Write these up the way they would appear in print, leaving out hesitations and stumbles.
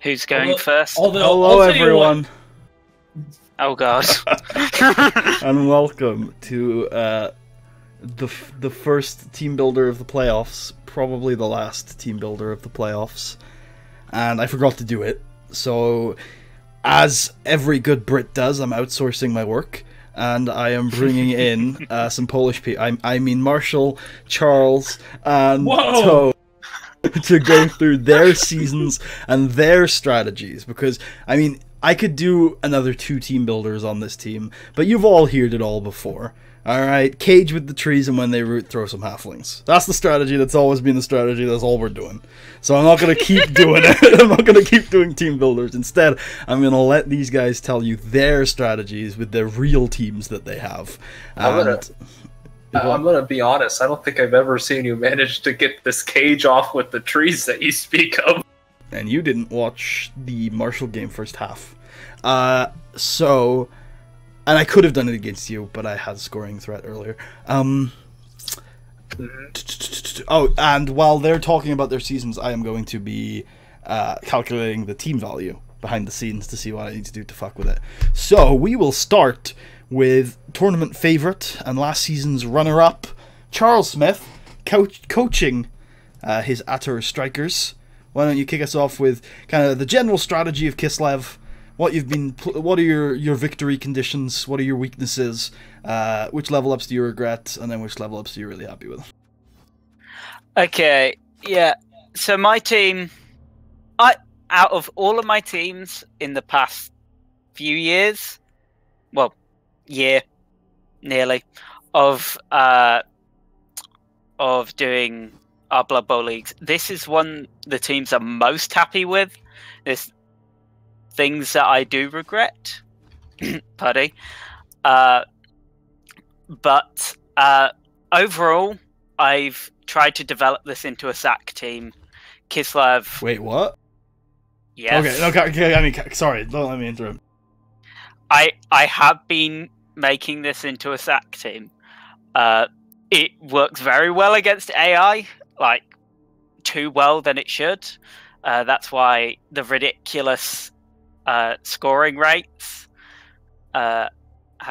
Who's going first? Hello, everyone. Oh god. And welcome to the first team builder of the playoffs, probably the last team builder of the playoffs. And I forgot to do it, so as every good Brit does, I'm outsourcing my work, and I am bringing in some Polish people. I mean Marshall, Charles, and Toe to go through their seasons and their strategies, because, I mean, I could do another 2 team builders on this team, but you've all heard it all before. Alright, cage with the trees, and when they root, throw some halflings. That's the strategy. That's always been the strategy. That's all we're doing. So I'm not going to keep doing it. I'm not going to keep doing team builders. Instead, I'm going to let these guys tell you their strategies with their real teams that they have. I'm gonna be honest. I don't think I've ever seen you manage to get this cage off with the trees that you speak of. And you didn't watch the Marshall game first half. And I could have done it against you, but I had a scoring threat earlier. Oh, and while they're talking about their seasons, I am going to be calculating the team value behind the scenes to see what I need to do to fuck with it. So we will start with tournament favourite and last season's runner-up, Charles Smith, coaching his Atur Strikers. Why don't you kick us off with kind of the general strategy of Kislev? What are your victory conditions? What are your weaknesses? Which level ups do you regret? And then which level ups are you really happy with? Okay, yeah. So my team, out of all of my teams in the past few years, well, year nearly, of doing our Blood Bowl leagues, this is one the teams I'm most happy with. There's things that I do regret, putty, but overall, I've tried to develop this into a SAC team. Kislev. Wait, what? Yes. Okay. I mean, sorry, don't let me interrupt. I have been making this into a SAC team. It works very well against AI, like too well than it should. That's why the ridiculous scoring rates have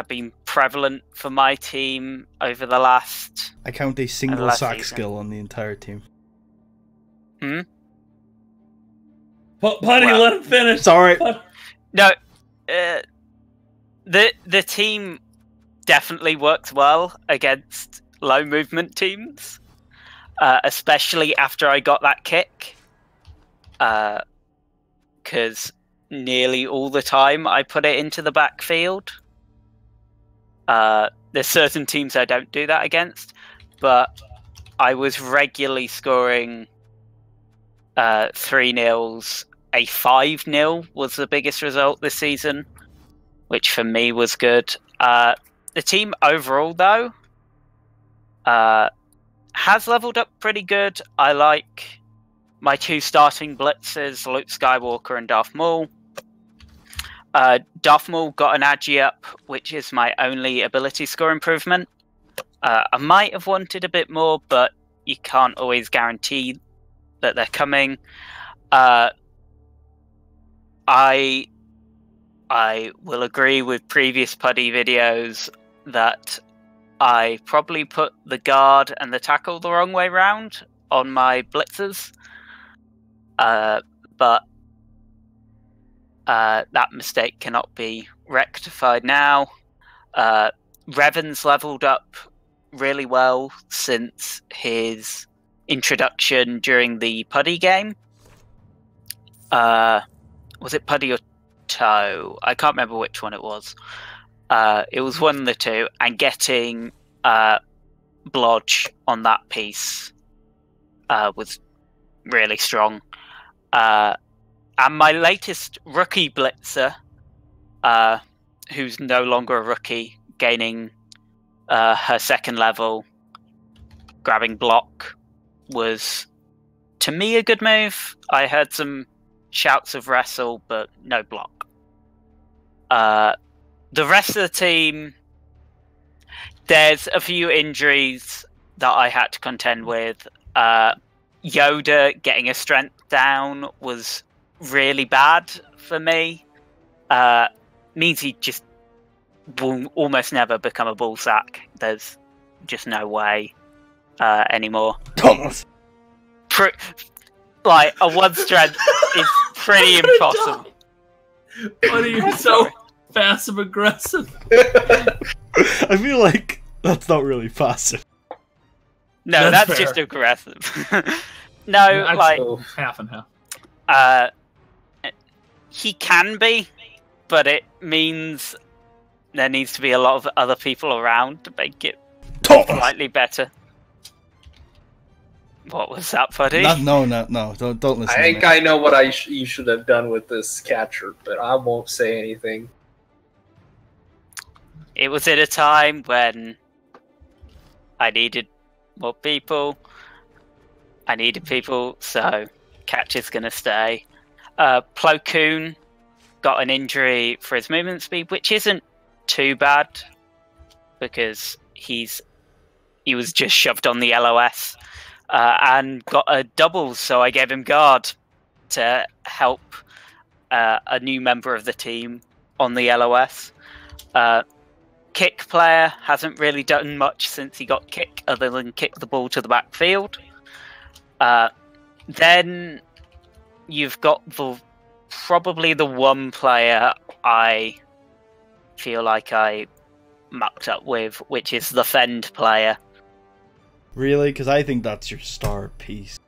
been prevalent for my team over the last. I count a single sack season. skill on the entire team. Putty, Well, let him finish. Sorry. No, the team definitely works well against low movement teams, especially after I got that kick. Because nearly all the time I put it into the backfield. There's certain teams I don't do that against, but I was regularly scoring 3-0s. A 5-0 was the biggest result this season, which for me was good. The team overall, though, has leveled up pretty good. I like my 2 starting blitzers, Luke Skywalker and Darth Maul. Darth Maul got an agi up, which is my only ability score improvement. I might have wanted a bit more, but you can't always guarantee that they're coming. I will agree with previous putty videos that I probably put the guard and the tackle the wrong way round on my blitzers. But that mistake cannot be rectified now. Revan's leveled up really well since his introduction during the Putty game. Was it Putty or Toe? I can't remember which one it was. It was one of the two, and getting Blodge on that piece was really strong. And my latest rookie blitzer, who's no longer a rookie, gaining her 2nd level, grabbing block, was, to me, a good move. I heard some shouts of wrestle, but no block. The rest of the team, there's a few injuries that I had to contend with. Yoda getting a strength down was really bad for me. Means he just will almost never become a ball sack. There's just no way anymore. Thomas. Like a 1 strength is pretty impossible. Why are you so passive aggressive? I feel like that's not really passive. No, that's just aggressive. No, like half and half. He can be, but it means there needs to be a lot of other people around to make it slightly better. What was that, buddy? No, don't listen. I think I know what you should have done with this catcher, but I won't say anything. It was at a time when I needed more people. I needed people, so catcher's gonna stay. Plo Koon got an injury for his movement speed, which isn't too bad because he was just shoved on the LOS and got a double, so I gave him guard to help a new member of the team on the LOS. Kick player hasn't really done much since he got kick other than kick the ball to the backfield. Then you've got probably the one player I feel like I mucked up with, which is the Fend player. Really? Because I think that's your star piece.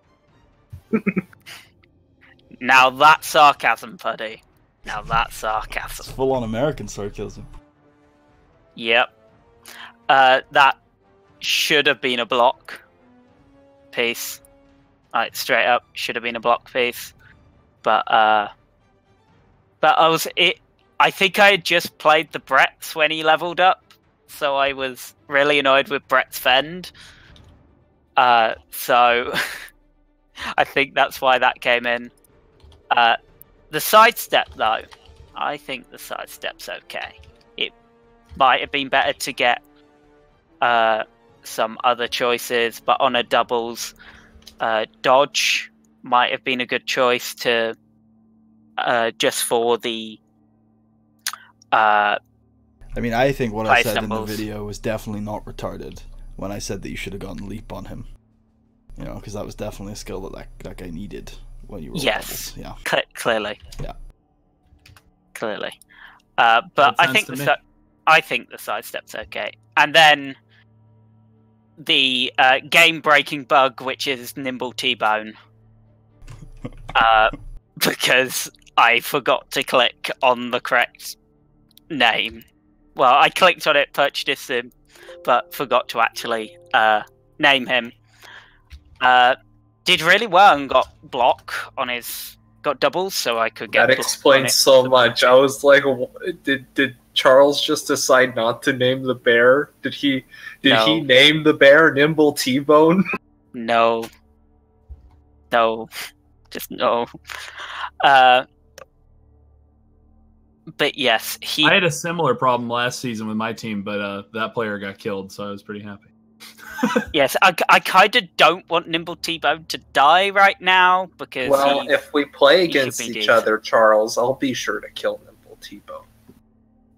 Now that's sarcasm, buddy. Now that's sarcasm. It's full-on American sarcasm. Yep. That should have been a block piece. Like, straight up, should have been a block piece. But I think I had just played the Brett's when he leveled up, so I was really annoyed with Brett's Fend. So I think that's why that came in. The sidestep, though, I think the sidestep's okay. It might have been better to get some other choices, but on a doubles, dodge might have been a good choice to just for the. I mean, I think what I said stumbles. in the video was definitely not retarded when I said that you should have gone leap on him. You know, because that was definitely a skill that guy needed when you were Yes, doubles. Yeah, clearly. Yeah, clearly. But I think the sidestep's okay, and then the game-breaking bug, which is Nimble T-Bone, because I forgot to click on the correct name. Well, I clicked on it, purchased him, but forgot to actually name him. Did really well and got block on got doubles, so I could get. That explains so much. I was like, did Charles just decide not to name the bear? Did he name the bear Nimble T-Bone? No, just no. But yes, I had a similar problem last season with my team, but that player got killed, so I was pretty happy. Yes, I kind of don't want Nimble T-Bone to die right now because. Well, if we play against each other, Charles, I'll be sure to kill Nimble T-Bone.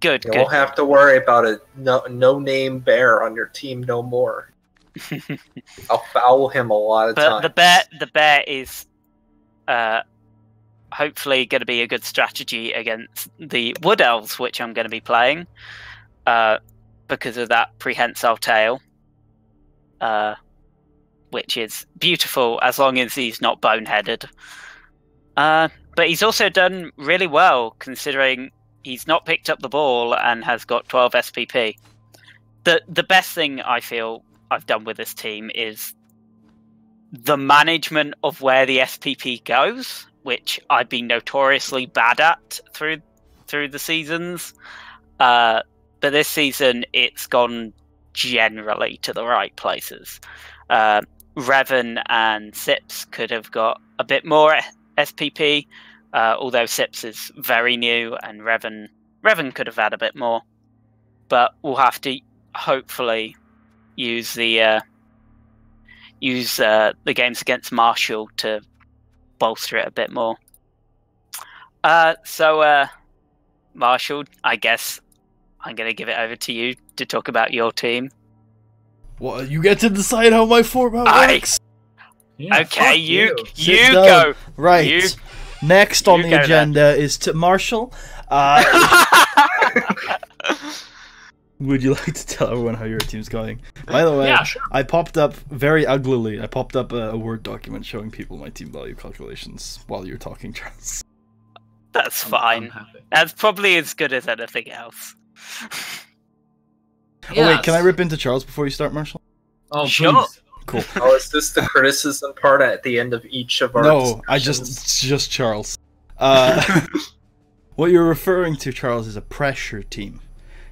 Good. You won't have to worry about a no-name bear on your team no more. I'll foul him a lot of times. The bear is hopefully going to be a good strategy against the Wood Elves, which I'm going to be playing because of that prehensile tail. Which is beautiful as long as he's not boneheaded. But he's also done really well considering he's not picked up the ball and has got 12 SPP. The best thing I feel I've done with this team is the management of where the SPP goes, which I've been notoriously bad at through the seasons. But this season it's gone generally to the right places. Revan and Sips could have got a bit more SPP, although Sips is very new and Revan could have had a bit more. But we'll have to hopefully use the games against Marshall to bolster it a bit more. Marshall, I guess I'm going to give it over to you to talk about your team. Well, you get to decide how my format works. Yeah, okay, fuck you Sit go. down. Right. You- Next on you the go agenda is to Marshall. Would you like to tell everyone how your team's going? By the way, Yeah, sure. I popped up very uglily. I popped up a Word document showing people my team value calculations while you're talking, Charles. That's I'm fine. happy. That's probably as good as anything else. Oh wait, can I rip into Charles before you start, Marshall? Oh, Sure. please. Cool. Oh, is this the criticism part at the end of each of our No, discussions? it's just Charles. What you're referring to, Charles, is a pressure team.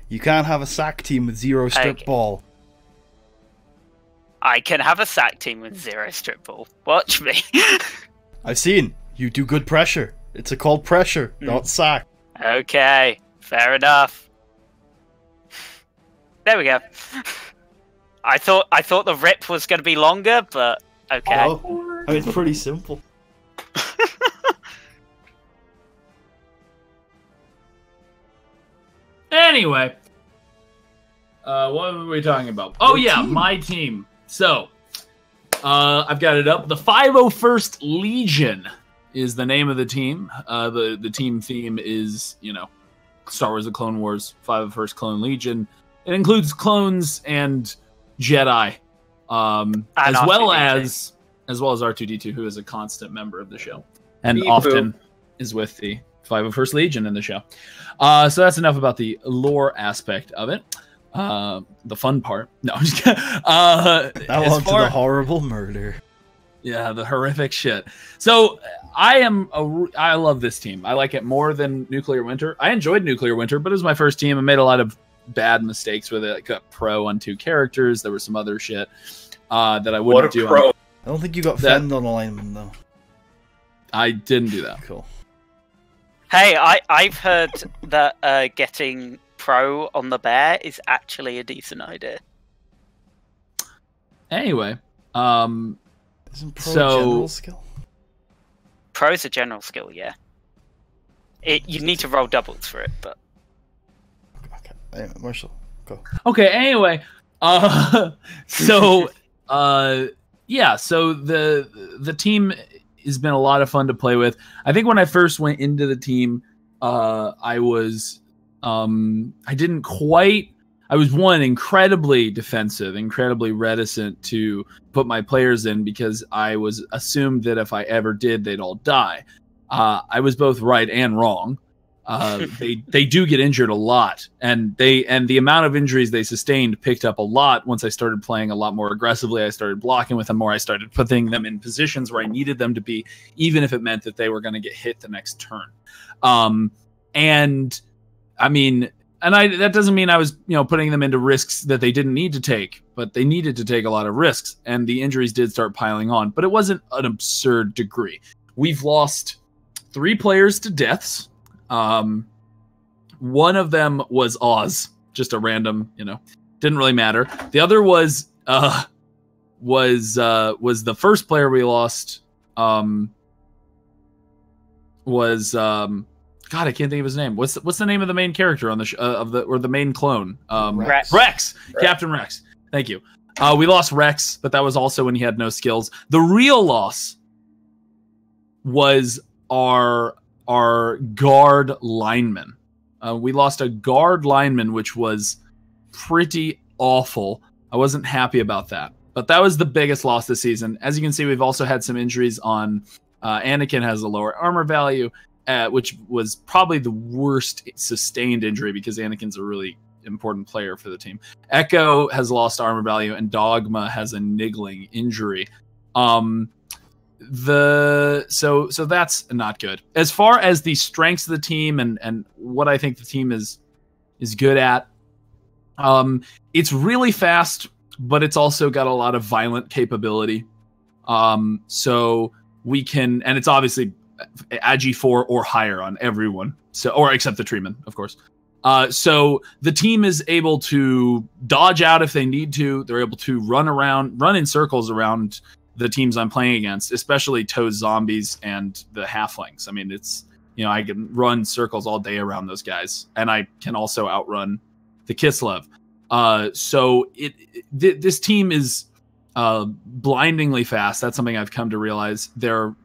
You can't have a sack team with 0 strip Okay. ball. I can have a sack team with 0 strip ball. Watch me. I've seen. You do good pressure. It's called pressure, not sack. Okay, fair enough. There we go. I thought the rip was going to be longer, but okay. Oh, I mean, it's pretty simple. Anyway, what were we talking about? Oh Your yeah, team. my team. So, I've got it up. The 501st Legion is the name of the team. The team theme is, Star Wars: The Clone Wars, 501st Clone Legion. It includes clones and Jedi, as well R2-D2. as R2-D2, who is a constant member of the show, and Beep often is with the 501st Legion in the show. So that's enough about the lore aspect of it. The fun part. No, I'm just kidding. Now on to the horrible murder. Yeah, the horrific shit. So I love this team. I like it more than Nuclear Winter. I enjoyed Nuclear Winter, but it was my first team. I made a lot of bad mistakes with it. I got pro on 2 characters. There was some other shit that I wouldn't do. Pro. I don't think you got fend on alignment, though. I didn't do that. Cool. Hey, I've heard that getting pro on the bear is actually a decent idea. Anyway, Isn't pro So- a general skill? Pro's a general skill, yeah. You need to roll doubles for it, but Okay. Anyway, Marshall, go. okay, anyway, so yeah, so the team has been a lot of fun to play with. I think when I first went into the team, I was incredibly defensive, incredibly reticent to put my players in because I was assumed that if I ever did, they'd all die. I was both right and wrong. They do get injured a lot, and the amount of injuries they sustained picked up a lot once I started playing a lot more aggressively. I started blocking with them more. I started putting them in positions where I needed them to be, even if it meant that they were going to get hit the next turn. And I mean, that doesn't mean I was, putting them into risks that they didn't need to take, but they needed to take a lot of risks, and the injuries did start piling on, but it wasn't an absurd degree. We've lost 3 players to deaths. One of them was Oz, just a random, didn't really matter. The other was the first player we lost. God, I can't think of his name. What's the name of the main character on the or the main clone? Rex. Captain Rex. Thank you. We lost Rex, but that was also when he had no skills. The real loss was our guard lineman. We lost a guard lineman, which was pretty awful. I wasn't happy about that, but that was the biggest loss this season. As you can see, we've also had some injuries on Anakin has a lower armor value, which was probably the worst sustained injury because Anakin's a really important player for the team. Echo has lost armor value, and Dogma has a niggling injury. So that's not good. As far as the strengths of the team and what I think the team is good at, it's really fast, but it's also got a lot of violent capability. So we can, and it's obviously Agi 4 or higher on everyone. So, or except the treeman, of course. So the team is able to dodge out if they need to. They're able to run in circles around the teams I'm playing against, especially Toe's zombies and the halflings. I mean, it's You know, I can run circles all day around those guys, and I can also outrun the Kislev. So this team is blindingly fast. That's something I've come to realize. Their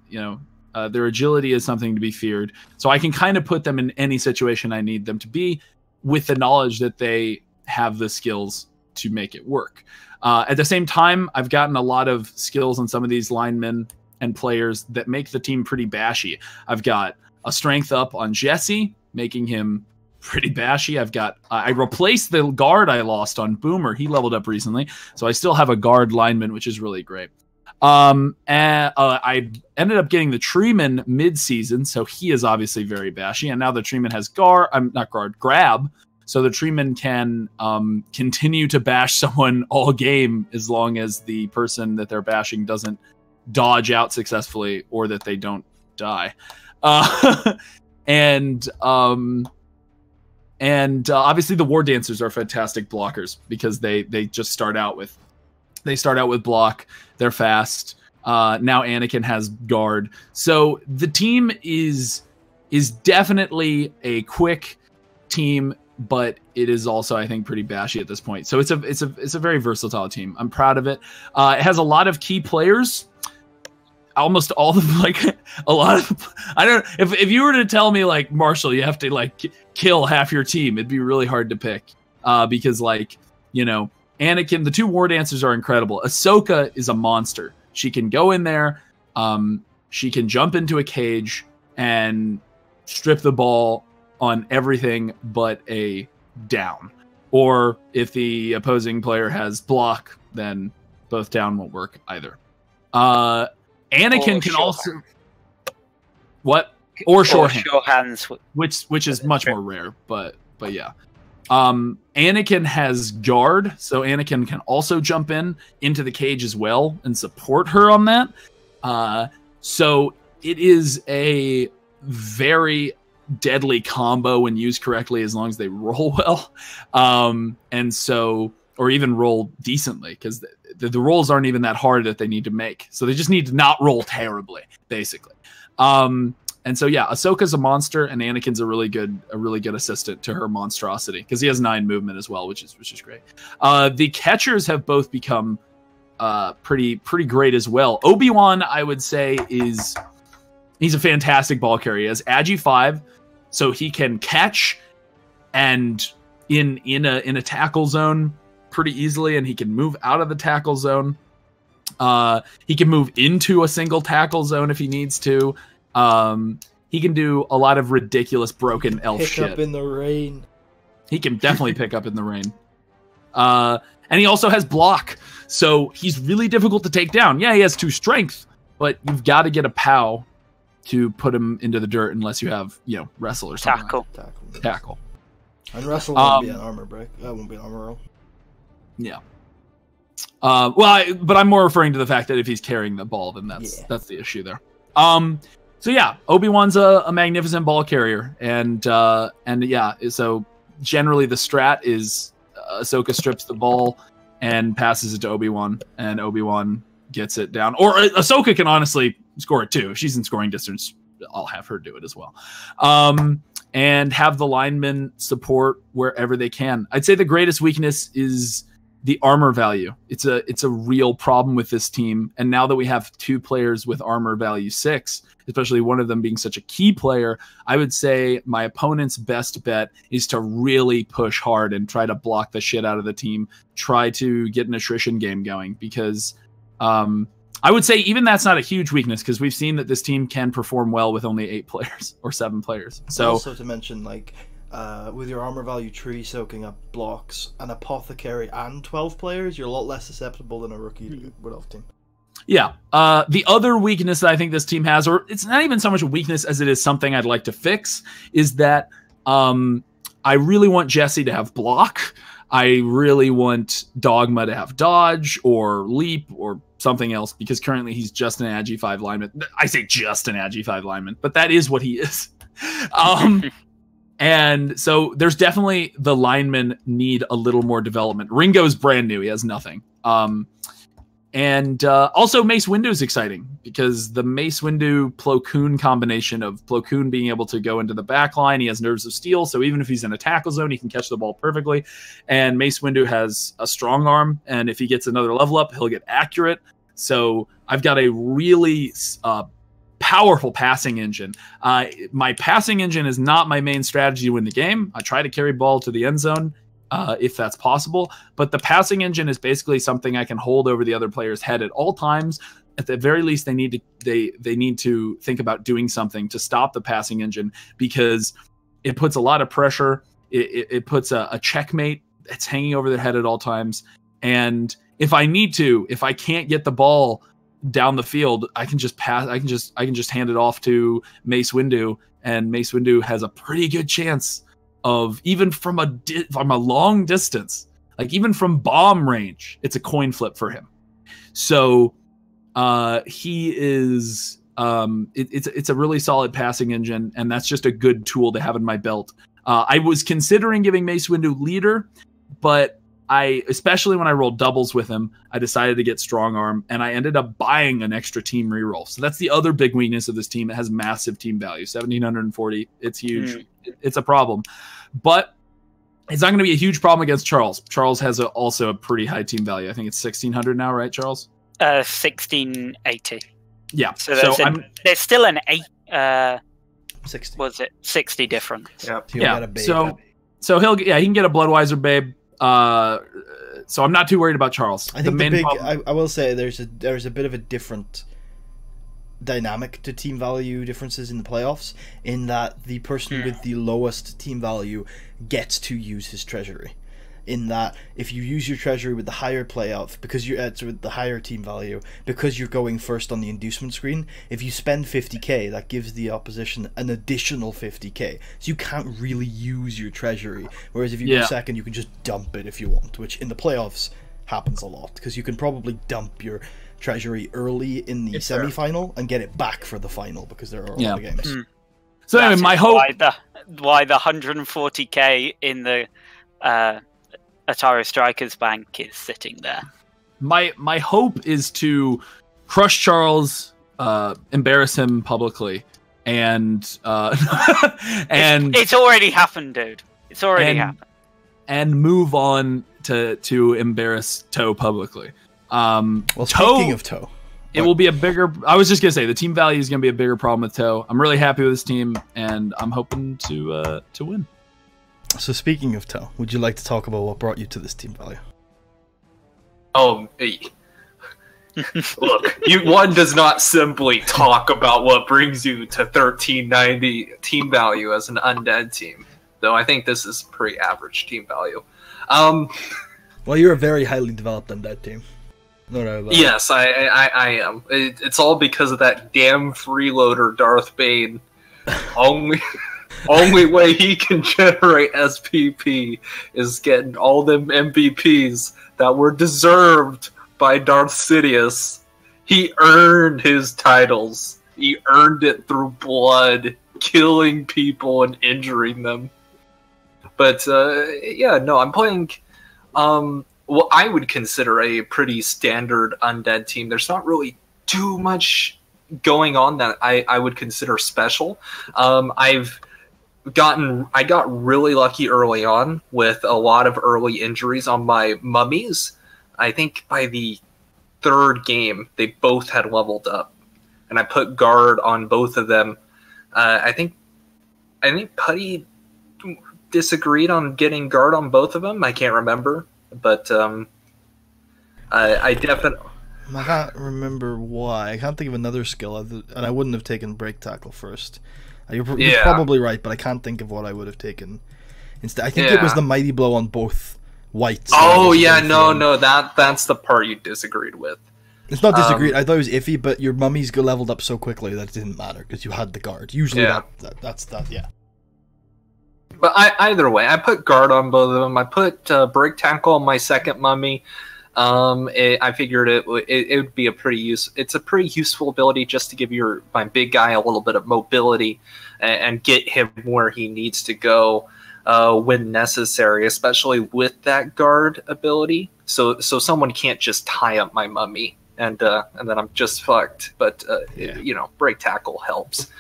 agility is something to be feared. So I can kind of put them in any situation I need them to be, with the knowledge that they have the skills to make it work. At the same time, I've gotten a lot of skills on some of these linemen and players that make the team pretty bashy. I've got a strength up on Jesse, making him pretty bashy. I replaced the guard I lost on Boomer. He leveled up recently, so I still have a guard lineman, which is really great. And I ended up getting the Treeman mid-season, so he is obviously very bashy. And now the Treeman has grab, so the Treeman can continue to bash someone all game as long as the person that they're bashing doesn't dodge out successfully or that they don't die. And obviously the War Dancers are fantastic blockers because they just start out with block. They're fast. Now Anakin has guard. So the team is definitely a quick team, but it is also, I think, pretty bashy at this point. So it's a very versatile team. I'm proud of it. It has a lot of key players. Almost all of them, like a lot of, I don't, if you were to tell me like, Marshall, you have to like kill half your team, it'd be really hard to pick, because like, you know, Anakin, the two War Dancers are incredible. Ahsoka is a monster. She can go in there, she can jump into a cage and strip the ball on everything but a down. Or if the opposing player has block, then both down won't work either. Anakin can also short hands, which is much more rare, but yeah. Anakin has guard, so Anakin can also jump into the cage as well and support her on that. So it is a very deadly combo when used correctly, as long as they roll well, and so, or even roll decently, because the rolls aren't even that hard that they need to make. So they just need to not roll terribly, basically. And so yeah, Ahsoka's a monster, and Anakin's a really good assistant to her monstrosity, because he has 9 movement as well, which is great. The catchers have both become pretty great as well. Obi-Wan, I would say, he's a fantastic ball carrier. He has Agi 5, so he can catch and in a tackle zone pretty easily, and he can move out of the tackle zone. He can move into a single tackle zone if he needs to. He can do a lot of ridiculous broken elf shit. Pick up in the rain. He can definitely pick up in the rain. And he also has block, so he's really difficult to take down. Yeah, he has 2 strength, but you've got to get a POW to put him into the dirt unless you have, wrestle or something. Tackle. And wrestle won't be an armor break. That won't be an armor roll. Yeah. But I'm more referring to the fact that if he's carrying the ball, then that's the issue there. So yeah, Obi-Wan's a magnificent ball carrier, and yeah, so generally the strat is Ahsoka strips the ball and passes it to Obi-Wan, and Obi-Wan gets it down. Or Ahsoka can honestly score it too. If she's in scoring distance, I'll have her do it as well. And have the linemen support wherever they can. I'd say the greatest weakness is the armor value. It's a real problem with this team. And now that we have 2 players with armor value 6, especially one of them being such a key player, I would say my opponent's best bet is to really push hard and try to block the shit out of the team. Try to get an attrition game going, because I would say even that's not a huge weakness, because we've seen that this team can perform well with only 8 players or 7 players. So also to mention, like, with your armor value tree soaking up blocks, an apothecary and 12 players, you're a lot less susceptible than a rookie Wood Elf team. Yeah. The other weakness that I think this team has, or it's not even so much a weakness as it is something I'd like to fix, is that I really want Jesse to have block. I really want Dogma to have dodge or leap or something else, because currently he's just an Agi 5 lineman. I say just an Agi 5 lineman, but that is what he is. And so there's definitely, the linemen need a little more development. Ringo's brand new. He has nothing. And also Mace Windu is exciting because the Mace Windu Plo Koon combination of Plo Koon being able to go into the back line, he has nerves of steel, so even if he's in a tackle zone, he can catch the ball perfectly. And Mace Windu has a strong arm, and if he gets another level up, he'll get accurate. So I've got a really powerful passing engine. My passing engine is not my main strategy to win the game. I try to carry ball to the end zone if that's possible, but the passing engine is basically something I can hold over the other player's head at all times. At the very least, they need to think about doing something to stop the passing engine, because it puts a lot of pressure. It puts a checkmate that's hanging over their head at all times. And if I can't get the ball down the field, I can just pass. I can just hand it off to Mace Windu, and Mace Windu has a pretty good chance of, even from a long distance, like even from bomb range, it's a coin flip for him. So he is it's a really solid passing engine, and that's just a good tool to have in my belt. I was considering giving Mace Windu leader, but especially when I rolled doubles with him, I decided to get strong arm, and I ended up buying an extra team reroll. So that's the other big weakness of this team. It has massive team value, 1,740. It's huge. It's a problem, but it's not going to be a huge problem against Charles. Charles has also a pretty high team value. I think it's 1,600 now, right, Charles? 1,680. Yeah. So there's still an 60. Was it 60 difference? Yeah. So he can get a Bloodweiser babe. So I'm not too worried about Charles. I think I will say there's a bit of a different dynamic to team value differences in the playoffs, in that the person with the lowest team value gets to use his treasury. In that, if you use your treasury with the higher playoff, because you're with the higher team value, because you're going first on the inducement screen, if you spend 50k, that gives the opposition an additional 50k. So you can't really use your treasury. Whereas if you go second, you can just dump it if you want, which in the playoffs happens a lot, because you can probably dump your treasury early in the semi-final and get it back for the final, because there are a lot of games. So anyway, my hope why the 140k in the Atari Strikers Bank is sitting there. My hope is to crush Charles, embarrass him publicly, and it's already happened, dude. It's already happened. And move on to embarrass Toe publicly. Well, speaking of Toe, it will be a bigger. I was just gonna say the team value is gonna be a bigger problem with Toe. I'm really happy with this team, and I'm hoping to win. So speaking of Toe, would you like to talk about what brought you to this team value? Oh, hey. Look, one does not simply talk about what brings you to 1390 team value as an undead team, though I think this is pretty average team value. Well, you're a very highly developed undead team. No doubt about yes, I am. It's all because of that damn freeloader Darth Bane. Only way he can generate SPP is getting all them MVPs that were deserved by Darth Sidious. He earned his titles. He earned it through blood, killing people and injuring them. But I'm playing what I would consider a pretty standard undead team. There's not really too much going on that I would consider special. I got really lucky early on with a lot of early injuries on my mummies. I think by the third game, they both had leveled up, and I put guard on both of them. I think Putty disagreed on getting guard on both of them. I can't remember, but I definitely. I can't remember why. I can't think of another skill, and I wouldn't have taken break tackle first. You're probably right, but I can't think of what I would have taken instead. I think it was the mighty blow on both whites. Oh yeah, no, that's the part you disagreed with. It's not disagreed. I thought it was iffy, but your mummies got leveled up so quickly that it didn't matter because you had the guard. Usually, that's that. Yeah. But either way, I put guard on both of them. I put break tackle on my second mummy. I figured it would be it's a pretty useful ability just to give my big guy a little bit of mobility and get him where he needs to go when necessary, especially with that guard ability. So someone can't just tie up my mummy and then I'm just fucked. But you know, break tackle helps.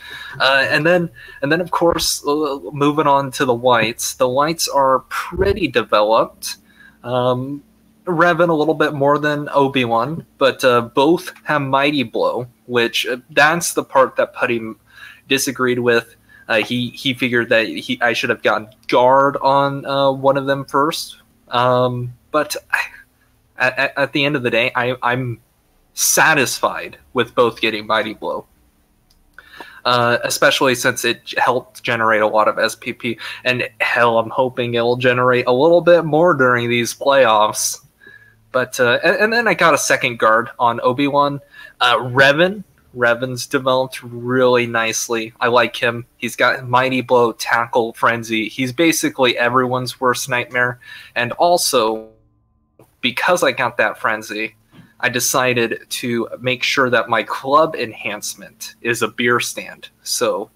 And then of course, moving on to the whites. The whites are pretty developed. Revan a little bit more than Obi-Wan, but both have Mighty Blow, which that's the part that Putty disagreed with. He figured that I should have gotten Guard on one of them first. But at the end of the day, I'm satisfied with both getting Mighty Blow. Especially since it helped generate a lot of SPP. And hell, I'm hoping it'll generate a little bit more during these playoffs. But and then I got a second Guard on Obi-Wan. Revan's developed really nicely. I like him. He's got Mighty Blow, Tackle, Frenzy. He's basically everyone's worst nightmare. And also, because I got that Frenzy, I decided to make sure that my club enhancement is a beer stand. So,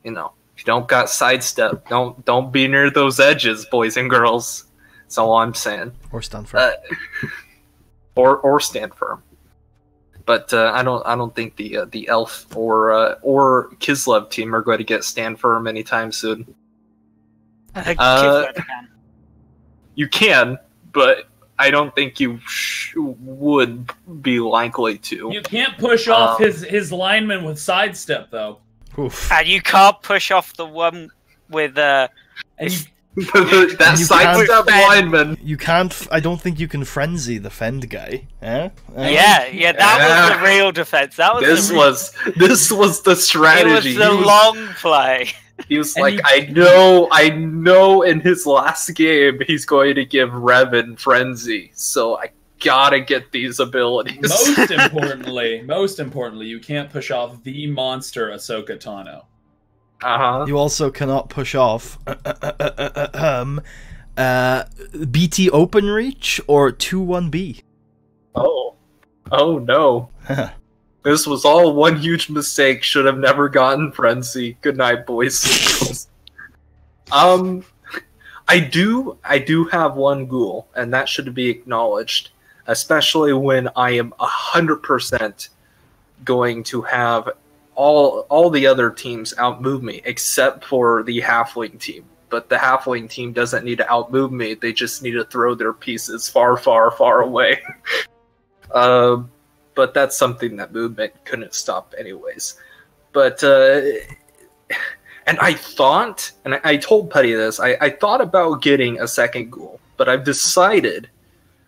you know, if you don't got sidestep, don't be near those edges, boys and girls. That's all I'm saying. Or stand firm. Or stand firm. But I don't think the Elf or Kislev team are going to get stand firm anytime soon. I think Kislev can. You can, but I don't think you would be likely to. You can't push off his lineman with sidestep, though. Oof. And you can't push off the one with that sidestep lineman. You can't. I don't think you can frenzy the fend guy. Yeah, that was the real defense. That was this was the strategy. It was the long play. He was like, I know in his last game he's going to give Revan Frenzy, so I gotta get these abilities. Most importantly, you can't push off the monster Ahsoka Tano. You also cannot push off BT Open Reach or 2-1B. Oh no. This was all one huge mistake. Should have never gotten Frenzy. Good night, boys. I do have one ghoul, and that should be acknowledged, especially when I am 100% going to have all the other teams outmove me, except for the Halfling team. But the Halfling team doesn't need to outmove me. They just need to throw their pieces far, far, far away. But that's something that movement couldn't stop anyways. But, and I thought, and I told Putty this, I thought about getting a second ghoul, but I've decided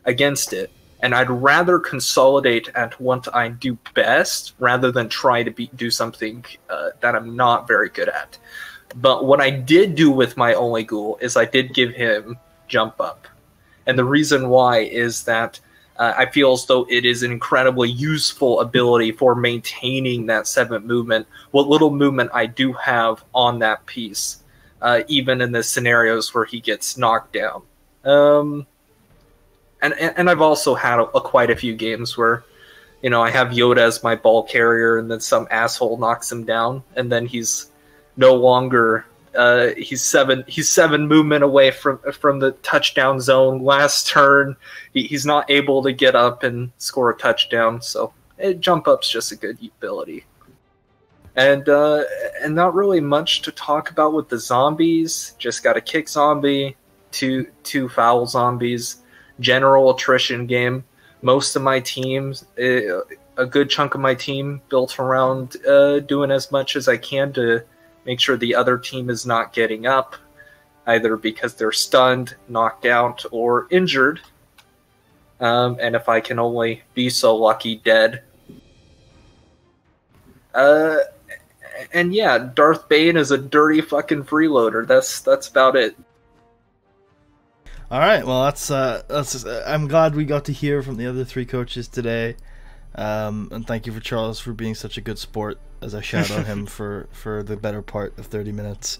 against it, and I'd rather consolidate at what I do best rather than try to do something that I'm not very good at. But what I did do with my only ghoul is I did give him jump up. And the reason why is that I feel as though it is an incredibly useful ability for maintaining that 7th movement, what little movement I do have on that piece, even in the scenarios where he gets knocked down. And I've also had quite a few games where, you know, I have Yoda as my ball carrier, and then some asshole knocks him down, and then he's no longer... he's seven movement away from the touchdown zone. Last turn, he's not able to get up and score a touchdown. So jump up's just a good ability. And not really much to talk about with the zombies. Just got a kick zombie, two foul zombies, general attrition game. Most of my teams, a good chunk of my team, built around doing as much as I can to make sure the other team is not getting up, either because they're stunned, knocked out, or injured. And if I can only be so lucky, dead. And yeah, Darth Bane is a dirty fucking freeloader. That's about it. All right, well, that's I'm glad we got to hear from the other 3 coaches today. And thank you for Charles for being such a good sport as I shadow him for the better part of 30 minutes.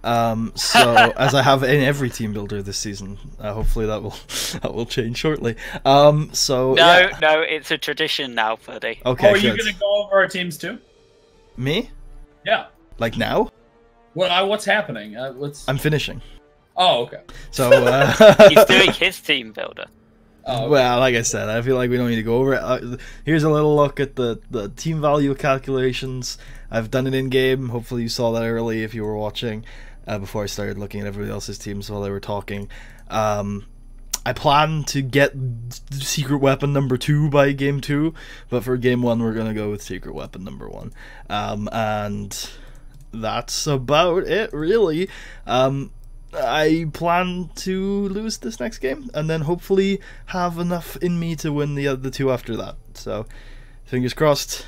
So as I have in every team builder this season, hopefully that will change shortly. No, it's a tradition now, Puddy. Okay. Are you gonna go over our teams too? Me? Yeah. Like now? What's happening? I'm finishing. Oh, okay. So he's doing his team builder. Oh, okay. Well, like I said, I feel like we don't need to go over it. Here's a little look at the team value calculations. I've done it in game. Hopefully you saw that early if you were watching before I started looking at everybody else's teams while they were talking. I plan to get secret weapon number 2 by game 2, but for game 1 we're gonna go with secret weapon number 1. And that's about it, really. I plan to lose this next game, and then hopefully have enough in me to win the 2 after that. So, fingers crossed.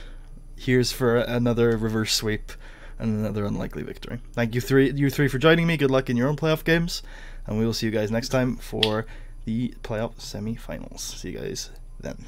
Here's for another reverse sweep and another unlikely victory. Thank you three for joining me. Good luck in your own playoff games, and we will see you guys next time for the playoff semi-finals. See you guys then.